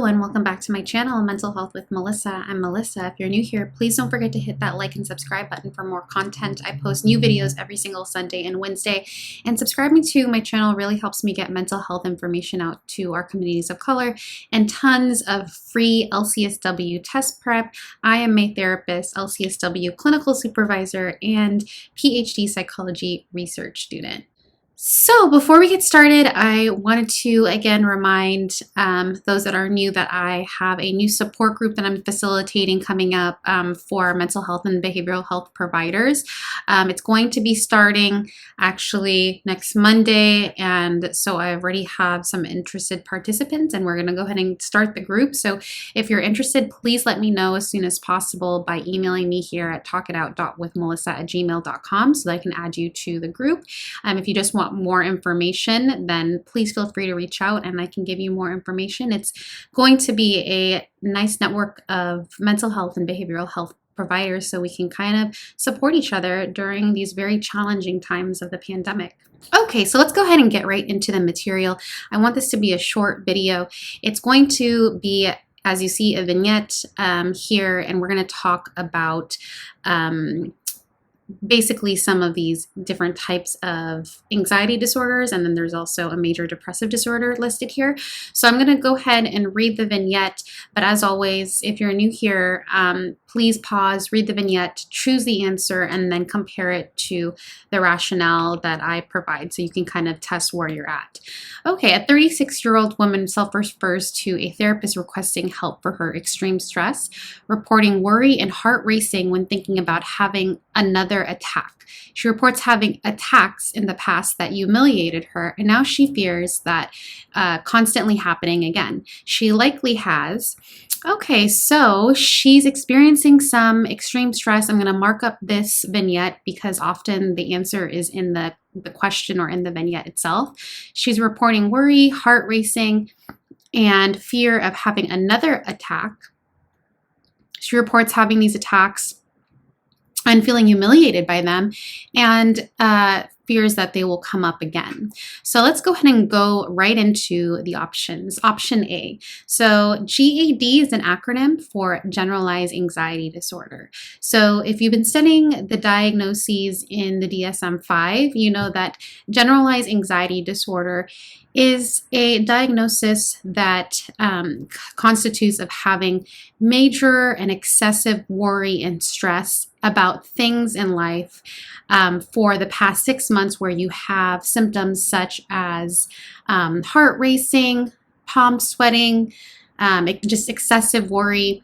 Hello and welcome back to my channel, Mental Health with Melissa. I'm Melissa. If you're new here, please don't forget to hit that like and subscribe button for more content. I post new videos every single Sunday and Wednesday, and subscribing to my channel really helps me get mental health information out to our communities of color and tons of free LCSW test prep. I am a therapist, LCSW clinical supervisor, and PhD psychology research student. So before we get started, I wanted to again remind those that are new that I have a new support group that I'm facilitating coming up for mental health and behavioral health providers. It's going to be starting actually next Monday, and so I already have some interested participants, and we're going to go ahead and start the group. So if you're interested, please let me know as soon as possible by emailing me here at talkitout.withmelissa@gmail.com so that I can add you to the group. If you just want more information, then please feel free to reach out and I can give you more information. It's going to be a nice network of mental health and behavioral health providers so we can kind of support each other during these very challenging times of the pandemic. Okay, so let's go ahead and get right into the material. I want this to be a short video. It's going to be, as you see, a vignette here, and we're going to talk about basically some of these different types of anxiety disorders, and then there's also a major depressive disorder listed here. So I'm going to go ahead and read the vignette, but as always, if you're new here, please pause, read the vignette, choose the answer, and then compare it to the rationale that I provide so you can kind of test where you're at. Okay, a 36-year-old woman self-refers to a therapist requesting help for her extreme stress, reporting worry and heart racing when thinking about having another attack. She reports having attacks in the past that humiliated her, and now she fears that constantly happening again. She likely has. Okay, so she's experiencing some extreme stress. I'm going to mark up this vignette because often the answer is in the question or in the vignette itself. She's reporting worry, heart racing, and fear of having another attack. She reports having these attacks and feeling humiliated by them, and fears that they will come up again. So let's go ahead and go right into the options. Option A. So GAD is an acronym for Generalized Anxiety Disorder. So if you've been studying the diagnoses in the DSM-5, you know that Generalized Anxiety Disorder is a diagnosis that constitutes of having major and excessive worry and stress about things in life for the past 6 months, where you have symptoms such as heart racing, palm sweating, just excessive worry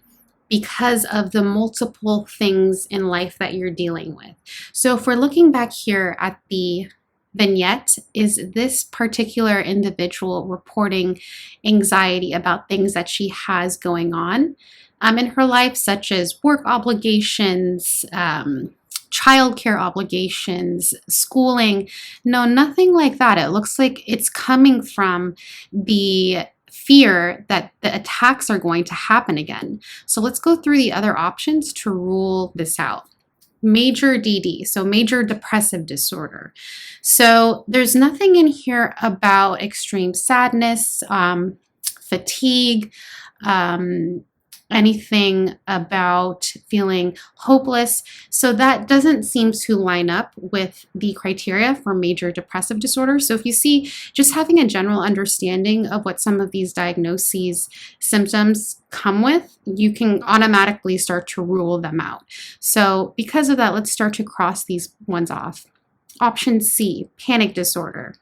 because of the multiple things in life that you're dealing with. So if we're looking back here at the vignette, is this particular individual reporting anxiety about things that she has going on in her life, such as work obligations, childcare obligations, schooling? No, nothing like that. It looks like it's coming from the fear that the attacks are going to happen again. So let's go through the other options to rule this out. Major DD, so major depressive disorder. So there's nothing in here about extreme sadness, fatigue, anything about feeling hopeless. So that doesn't seem to line up with the criteria for major depressive disorder. So if you see, just having a general understanding of what some of these diagnoses symptoms come with, you can automatically start to rule them out. So because of that, let's start to cross these ones off. Option C, panic disorder.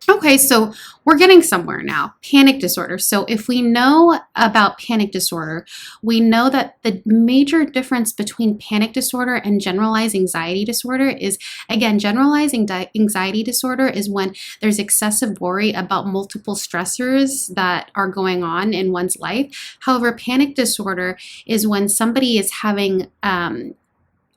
Okay, so we're getting somewhere now. Panic disorder. So if we know about panic disorder, we know that the major difference between panic disorder and generalized anxiety disorder is, again, generalized anxiety disorder is when there's excessive worry about multiple stressors that are going on in one's life. However, panic disorder is when somebody is having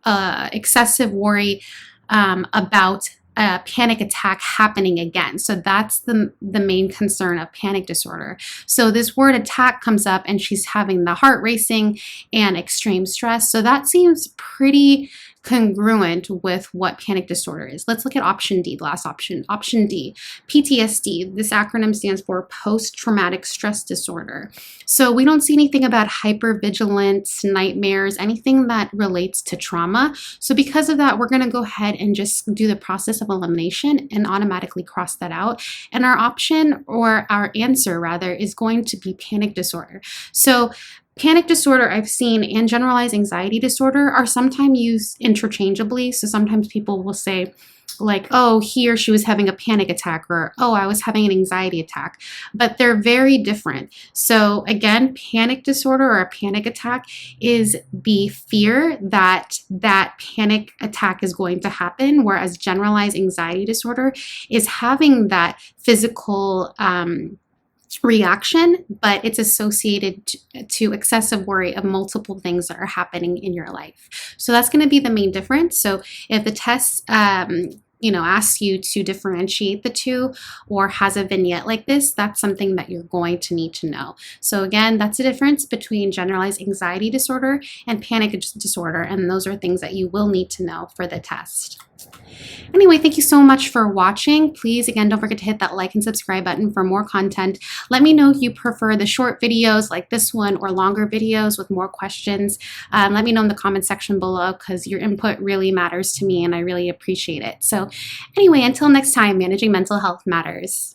excessive worry about a panic attack happening again. So that's the main concern of panic disorder. So this word attack comes up and she's having the heart racing and extreme stress. So that seems pretty congruent with what panic disorder is. Let's look at option D, the last option. Option D, PTSD. This acronym stands for post-traumatic stress disorder. So we don't see anything about hypervigilance, nightmares, anything that relates to trauma. So because of that, we're going to go ahead and just do the process of elimination and automatically cross that out. And our option, or our answer rather, is going to be panic disorder. So panic disorder I've seen and generalized anxiety disorder are sometimes used interchangeably. So sometimes people will say like, oh, he or she was having a panic attack, or oh, I was having an anxiety attack, but they're very different. So again, panic disorder or a panic attack is the fear that that panic attack is going to happen, whereas generalized anxiety disorder is having that physical reaction, but it's associated to excessive worry of multiple things that are happening in your life. So that's going to be the main difference. So if the test asks you to differentiate the two or has a vignette like this, that's something that you're going to need to know. So again, that's the difference between generalized anxiety disorder and panic disorder, and those are things that you will need to know for the test. Anyway, thank you so much for watching. Please, again, don't forget to hit that like and subscribe button for more content. Let me know if you prefer the short videos like this one or longer videos with more questions. Let me know in the comment section below, because your input really matters to me and I really appreciate it. So anyway, until next time, managing mental health matters.